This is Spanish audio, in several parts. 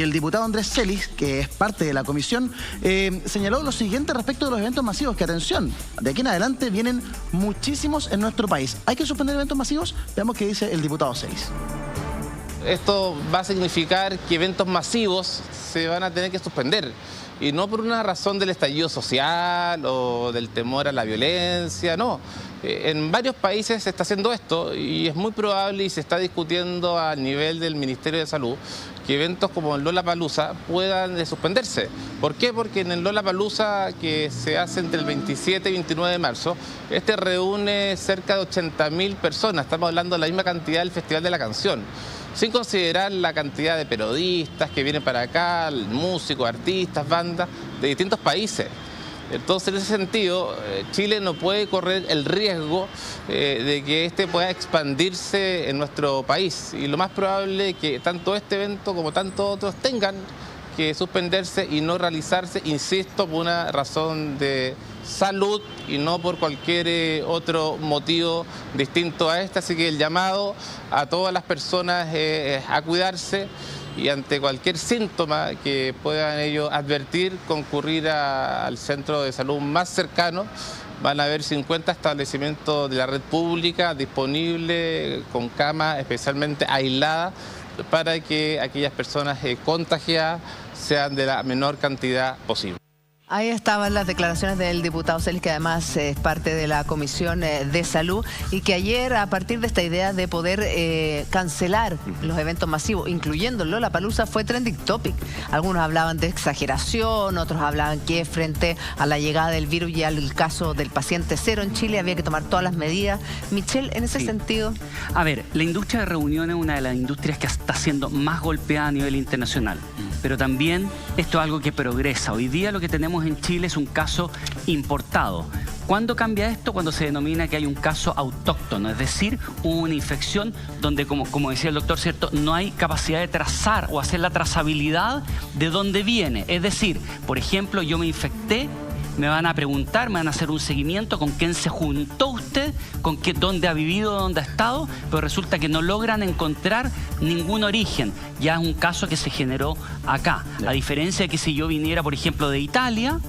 El diputado Andrés Celis, que es parte de la comisión, señaló lo siguiente respecto de los eventos masivos, que atención, de aquí en adelante vienen muchísimos en nuestro país. ¿Hay que suspender eventos masivos? Veamos qué dice el diputado Celis. Esto va a significar que eventos masivos se van a tener que suspender. Y no por una razón del estallido social o del temor a la violencia, no. En varios países se está haciendo esto y es muy probable y se está discutiendo a nivel del Ministerio de Salud que eventos como el Lollapalooza puedan suspenderse. ¿Por qué? Porque en el Lollapalooza, que se hace entre el 27 y 29 de marzo, este reúne cerca de 80.000 personas. Estamos hablando de la misma cantidad del Festival de la Canción, sin considerar la cantidad de periodistas que vienen para acá, músicos, artistas, bandas de distintos países. Entonces, en ese sentido, Chile no puede correr el riesgo de que este pueda expandirse en nuestro país. Y lo más probable es que tanto este evento como tantos otros tengan que suspenderse y no realizarse, insisto, por una razón de salud y no por cualquier otro motivo distinto a este. Así que el llamado a todas las personas a cuidarse y ante cualquier síntoma que puedan ellos advertir, concurrir al centro de salud más cercano. Van a haber 50 establecimientos de la red pública disponibles con camas especialmente aisladas para que aquellas personas contagiadas sean de la menor cantidad posible. Ahí estaban las declaraciones del diputado Celis, que además es parte de la Comisión de Salud, y que ayer, a partir de esta idea de poder cancelar los eventos masivos, incluyendo el Lollapalooza, fue trending topic. Algunos hablaban de exageración, otros hablaban que frente a la llegada del virus y al caso del paciente cero en Chile había que tomar todas las medidas. Michelle, en ese sentido... A ver, la industria de reuniones es una de las industrias que está siendo más golpeada a nivel internacional. Pero también esto es algo que progresa. Hoy día lo que tenemos en Chile es un caso importado. ¿Cuándo cambia esto? Cuando se denomina que hay un caso autóctono, es decir, una infección donde, como decía el doctor, ¿cierto?, no hay capacidad de trazar o hacer la trazabilidad de dónde viene. Es decir, por ejemplo, yo me infecté, me van a preguntar, me van a hacer un seguimiento con quién se juntó usted, dónde ha vivido, dónde ha estado, pero resulta que no logran encontrar ningún origen. Ya es un caso que se generó acá. A diferencia de que si yo viniera, por ejemplo, de Italia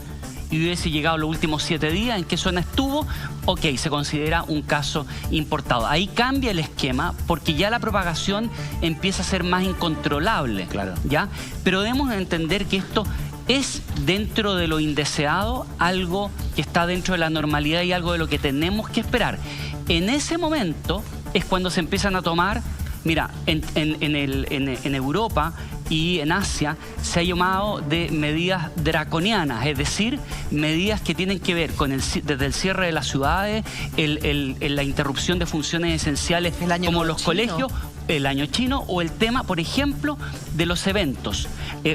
y hubiese llegado los últimos 7 días, ¿en qué zona estuvo? Ok, se considera un caso importado. Ahí cambia el esquema porque ya la propagación empieza a ser más incontrolable. Claro. ¿Ya? Pero debemos entender que esto es, dentro de lo indeseado, algo que está dentro de la normalidad y algo de lo que tenemos que esperar. En ese momento es cuando se empiezan a tomar, mira, en Europa y en Asia se ha llamado de medidas draconianas, es decir, medidas que tienen que ver con desde el cierre de las ciudades, la interrupción de funciones esenciales como los colegios, el año chino, o el tema, por ejemplo, de los eventos.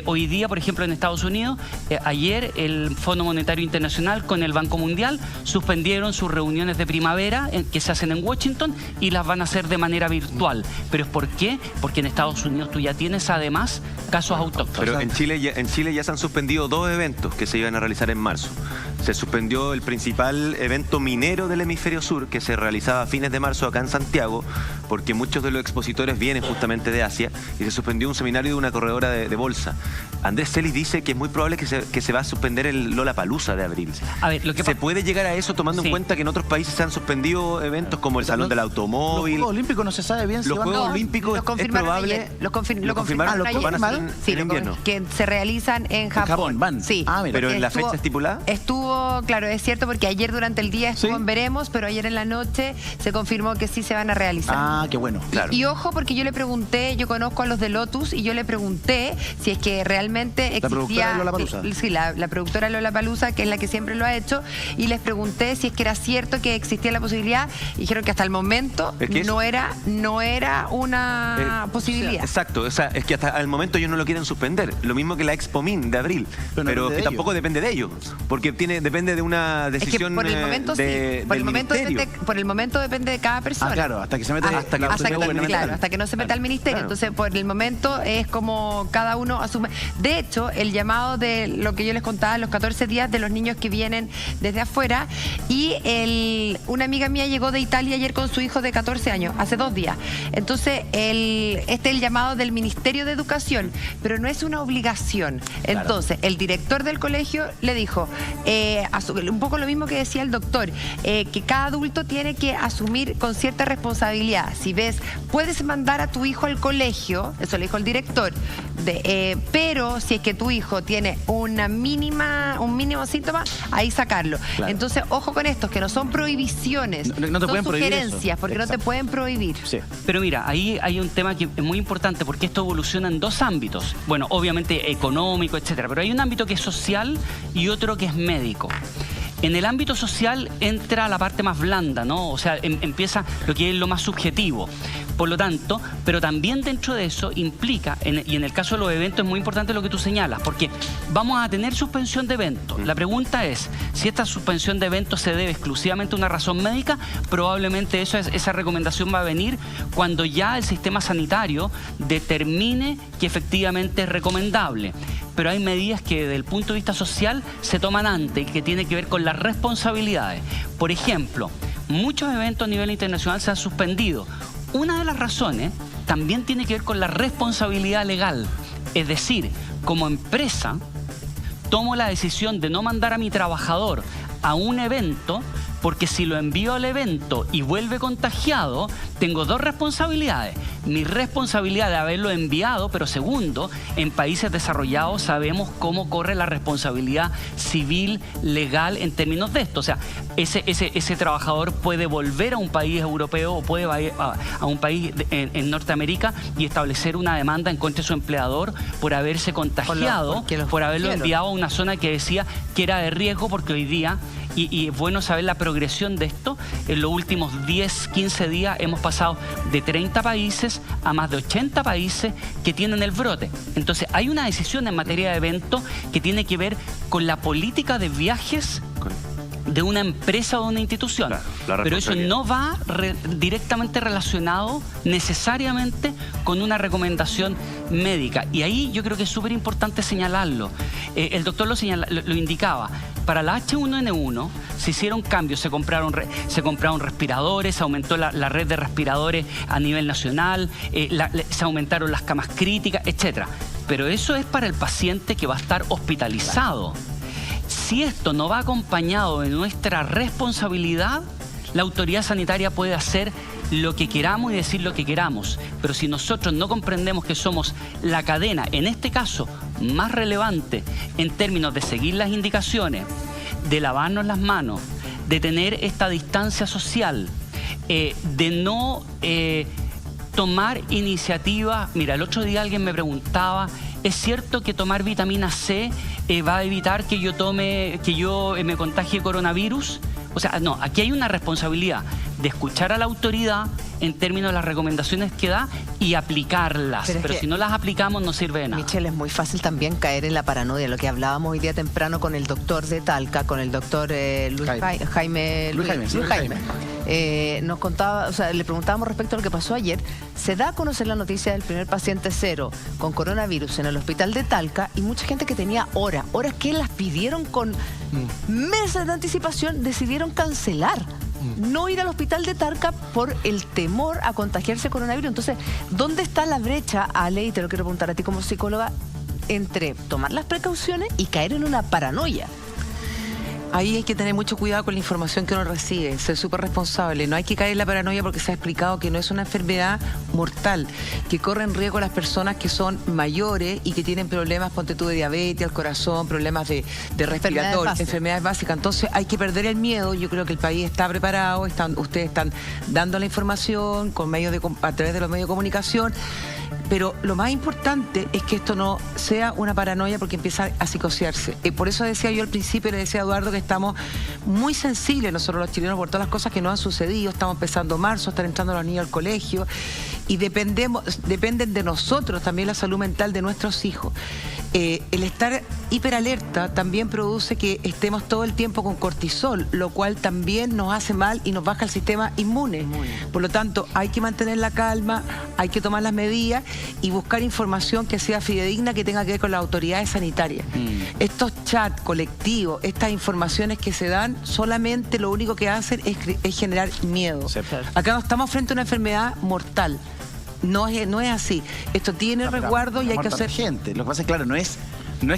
Hoy día, por ejemplo, en Estados Unidos, ayer el Fondo Monetario Internacional con el Banco Mundial suspendieron sus reuniones de primavera que se hacen en Washington y las van a hacer de manera virtual. ¿Pero es por qué? Porque en Estados Unidos tú ya tienes además casos autóctonos. Pero en Chile ya se han suspendido 2 eventos que se iban a realizar en marzo. Se suspendió el principal evento minero del hemisferio sur, que se realizaba a fines de marzo acá en Santiago, porque muchos de los expositores vienen justamente de Asia, y se suspendió un seminario de una corredora de bolsa. Andrés Celis dice que es muy probable que se va a suspender el Lollapalooza de abril. A ver, ¿se puede llegar a eso tomando en cuenta que en otros países se han suspendido eventos como el Salón del Automóvil? Los Juegos Olímpicos no se sabe bien si los Juegos Olímpicos es probable. Lo confirmaron en invierno. Que se realizan en Japón. Van. Sí. Pero en la fecha estipulada. Estuvo, claro, es cierto, porque ayer durante el día estuvo en veremos, pero ayer en la noche se confirmó que sí se van a realizar. Ah, qué bueno. Claro. Y ojo, porque yo le pregunté, yo conozco a los de Lotus y yo le pregunté si es que realmente existía... La productora Lollapalooza, que es la que siempre lo ha hecho, y les pregunté si es que era cierto que existía la posibilidad, y dijeron que hasta el momento no era una posibilidad. Exacto, o sea, es que hasta el momento ellos no lo quieren suspender, lo mismo que la Expomin de abril, pero que tampoco depende de ellos, porque depende de una decisión por el momento del ministerio. Por el momento depende de cada persona. Ah, claro, hasta que se mete hasta que no se meta al ministerio. Claro, hasta que no se meta al ministerio. Entonces, por el momento es como cada uno asume. De hecho, el llamado de lo que yo les contaba, los 14 días de los niños que vienen desde afuera, y una amiga mía llegó de Italia ayer con su hijo de 14 años, hace 2 días. Entonces, este es el llamado del Ministerio de Educación, pero no es una obligación. Entonces, el director del colegio le dijo, un poco lo mismo que decía el doctor, que cada adulto tiene que asumir con cierta responsabilidad. Si ves, puedes mandar a tu hijo al colegio, eso le dijo el director, pero si es que tu hijo tiene un mínimo síntoma, ahí sacarlo. Claro. Entonces, ojo con esto, que no son prohibiciones, no te son sugerencias, porque no te pueden prohibir. Sí. Pero mira, ahí hay un tema que es muy importante, porque esto evoluciona en 2 ámbitos. Bueno, obviamente económico, etcétera, pero hay un ámbito que es social y otro que es médico. En el ámbito social entra la parte más blanda, ¿no? O sea, empieza lo que es lo más subjetivo. Por lo tanto, pero también dentro de eso implica, y en el caso de los eventos es muy importante lo que tú señalas, porque vamos a tener suspensión de eventos. La pregunta es, si esta suspensión de eventos se debe exclusivamente a una razón médica, probablemente esa recomendación va a venir cuando ya el sistema sanitario determine que efectivamente es recomendable. Pero hay medidas que desde el punto de vista social se toman antes y que tienen que ver con las responsabilidades. Por ejemplo, muchos eventos a nivel internacional se han suspendido. Una de las razones también tiene que ver con la responsabilidad legal. Es decir, como empresa, tomo la decisión de no mandar a mi trabajador a un evento, porque si lo envío al evento y vuelve contagiado, tengo 2 responsabilidades. Mi responsabilidad de haberlo enviado, pero segundo, en países desarrollados sabemos cómo corre la responsabilidad civil, legal en términos de esto. O sea, ese trabajador puede volver a un país europeo o puede ir a un país en Norteamérica y establecer una demanda en contra de su empleador por haberse contagiado, por haberlo enviado a una zona que decía que era de riesgo, porque hoy día, y es bueno saber la progresión de esto, en los últimos 10, 15 días hemos pasado de 30 países a más de 80 países que tienen el brote. Entonces hay una decisión en materia de eventos que tiene que ver con la política de viajes de una empresa o de una institución. Claro, pero eso no va directamente relacionado necesariamente con una recomendación médica. Y ahí yo creo que es súper importante señalarlo. El doctor lo indicaba. Para la H1N1 se hicieron cambios, se compraron respiradores, se aumentó la red de respiradores a nivel nacional, se aumentaron las camas críticas, etc. Pero eso es para el paciente que va a estar hospitalizado. Si esto no va acompañado de nuestra responsabilidad, la autoridad sanitaria puede hacer lo que queramos y decir lo que queramos. Pero si nosotros no comprendemos que somos la cadena, en este caso, más relevante en términos de seguir las indicaciones, de lavarnos las manos, de tener esta distancia social, de no tomar iniciativas. Mira, el otro día alguien me preguntaba, ¿es cierto que tomar vitamina C va a evitar que yo me contagie coronavirus? O sea, no, aquí hay una responsabilidad de escuchar a la autoridad en términos de las recomendaciones que da y aplicarlas. Pero si no las aplicamos no sirve de nada. Michelle, es muy fácil también caer en la paranoia. Lo que hablábamos hoy día temprano con el doctor de Talca, con el doctor Luis Jaime. Nos contaba, o sea, le preguntábamos respecto a lo que pasó ayer. Se da a conocer la noticia del primer paciente 0 con coronavirus en el hospital de Talca, y mucha gente que tenía horas que las pidieron con meses de anticipación, decidieron cancelar. No ir al hospital de Talca por el temor a contagiarse coronavirus. Entonces, ¿dónde está la brecha, Ale? Y te lo quiero preguntar a ti como psicóloga, entre tomar las precauciones y caer en una paranoia. Ahí hay que tener mucho cuidado con la información que uno recibe, ser súper responsable. No hay que caer en la paranoia, porque se ha explicado que no es una enfermedad mortal, que corren riesgo las personas que son mayores y que tienen problemas, ponte tú, de diabetes, al corazón, problemas de respiratorio, enfermedades básicas. Entonces hay que perder el miedo. Yo creo que el país está preparado, ustedes están dando la información a través de los medios de comunicación. Pero lo más importante es que esto no sea una paranoia, porque empieza a psicosearse. Por eso decía yo al principio, le decía a Eduardo, que estamos muy sensibles nosotros los chilenos por todas las cosas que nos han sucedido. Estamos empezando marzo, están entrando los niños al colegio y dependen de nosotros también la salud mental de nuestros hijos. el estar hiperalerta también produce que estemos todo el tiempo con cortisol, lo cual también nos hace mal y nos baja el sistema inmune. Por lo tanto, hay que mantener la calma, hay que tomar las medidas y buscar información que sea fidedigna, que tenga que ver con las autoridades sanitarias. Estos chats colectivos, estas informaciones que se dan, solamente lo único que hacen es generar miedo. Acá no estamos frente a una enfermedad mortal. No es así. Esto tiene resguardo y hay que hacer... gente. Lo que pasa es, claro, no es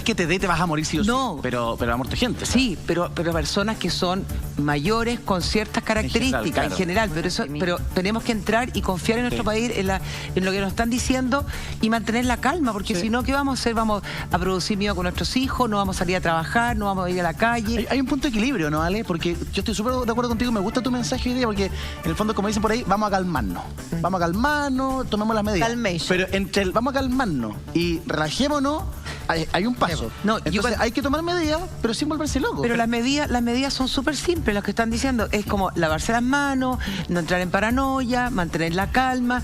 que te dé y te vas a morir sí o sí, pero ha muerto gente. Sí, pero personas que son mayores con ciertas características en general, pero tenemos que entrar y confiar en nuestro país, en lo que nos están diciendo y mantener la calma, porque si no, ¿qué vamos a hacer? Vamos a producir miedo con nuestros hijos, no vamos a salir a trabajar, no vamos a ir a la calle. Hay un punto de equilibrio, ¿no, Ale? Porque yo estoy súper de acuerdo contigo, me gusta tu mensaje hoy día, porque en el fondo, como dicen por ahí, vamos a calmarnos. Vamos a calmarnos, tomemos las medidas. Calmation. Pero entre el vamos a calmarnos y relajémonos, hay un paso. No, entonces hay que tomar medidas, pero sin volverse loco. Pero las medidas son súper simples, lo que están diciendo. Es como lavarse las manos, no entrar en paranoia, mantener la calma,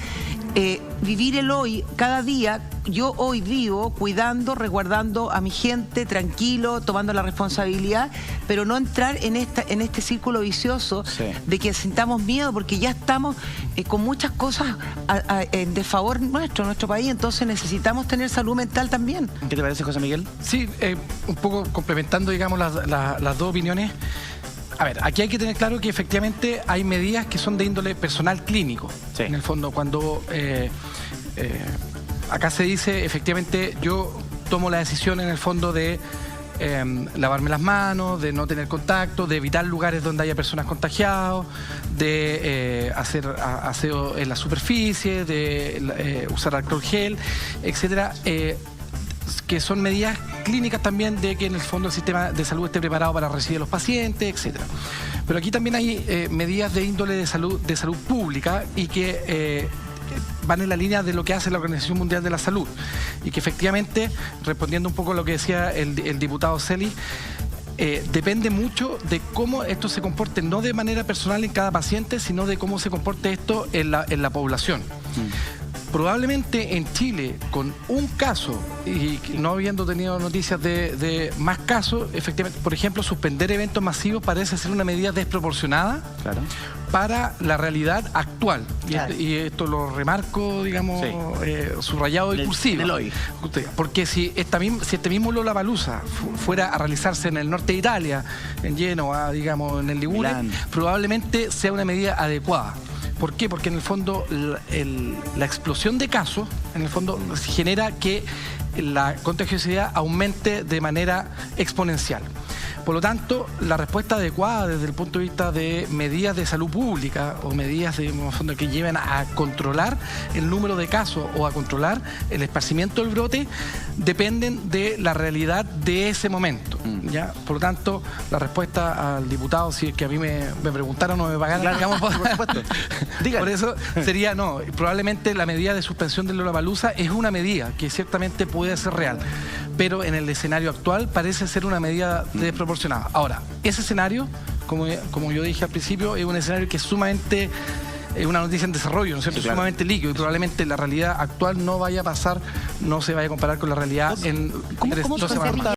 vivir el hoy, cada día. Yo hoy vivo cuidando, resguardando a mi gente, tranquilo, tomando la responsabilidad, pero no entrar en este círculo vicioso de que sintamos miedo, porque ya estamos con muchas cosas en desfavor nuestro país, entonces necesitamos tener salud mental también. ¿Qué te parece, José Miguel? Sí, un poco complementando, digamos, las dos opiniones. A ver, aquí hay que tener claro que efectivamente hay medidas que son de índole personal clínico. En el fondo, cuando acá se dice, efectivamente, yo tomo la decisión en el fondo de lavarme las manos, de no tener contacto, de evitar lugares donde haya personas contagiadas, de hacer aseo en la superficie, de usar alcohol gel, etcétera, que son medidas clínicas también de que en el fondo el sistema de salud esté preparado para recibir a los pacientes, etcétera. Pero aquí también hay medidas de índole de salud pública y que van en la línea de lo que hace la Organización Mundial de la Salud y que efectivamente, respondiendo un poco a lo que decía el diputado Celis, depende mucho de cómo esto se comporte, no de manera personal en cada paciente, sino de cómo se comporte esto en la población. Probablemente en Chile, con un caso, y no habiendo tenido noticias de más casos, efectivamente, por ejemplo, suspender eventos masivos parece ser una medida desproporcionada para la realidad actual. Y esto lo remarco, digamos, subrayado y cursivo. Porque si este mismo Lollapalooza fuera a realizarse en el norte de Italia, en Génova, digamos, en el Ligure, probablemente sea una medida adecuada. ¿Por qué? Porque en el fondo la explosión de casos, en el fondo, genera que la contagiosidad aumente de manera exponencial. Por lo tanto, la respuesta adecuada desde el punto de vista de medidas de salud pública o medidas de, en el fondo, que lleven a controlar el número de casos o a controlar el esparcimiento del brote dependen de la realidad de ese momento. ¿Ya? Por lo tanto, la respuesta al diputado, si es que a mí me preguntaran o me pagaran, digamos, por supuesto. Por eso sería, no, probablemente la medida de suspensión del Lollapalooza es una medida que ciertamente puede ser real, pero en el escenario actual parece ser una medida desproporcionada. Ahora, ese escenario, como yo dije al principio, es un escenario que es sumamente... Es una noticia en desarrollo, ¿no es cierto? Sumamente líquido, y probablemente la realidad actual no vaya a pasar, no se vaya a comparar con la realidad en 2 semanas más.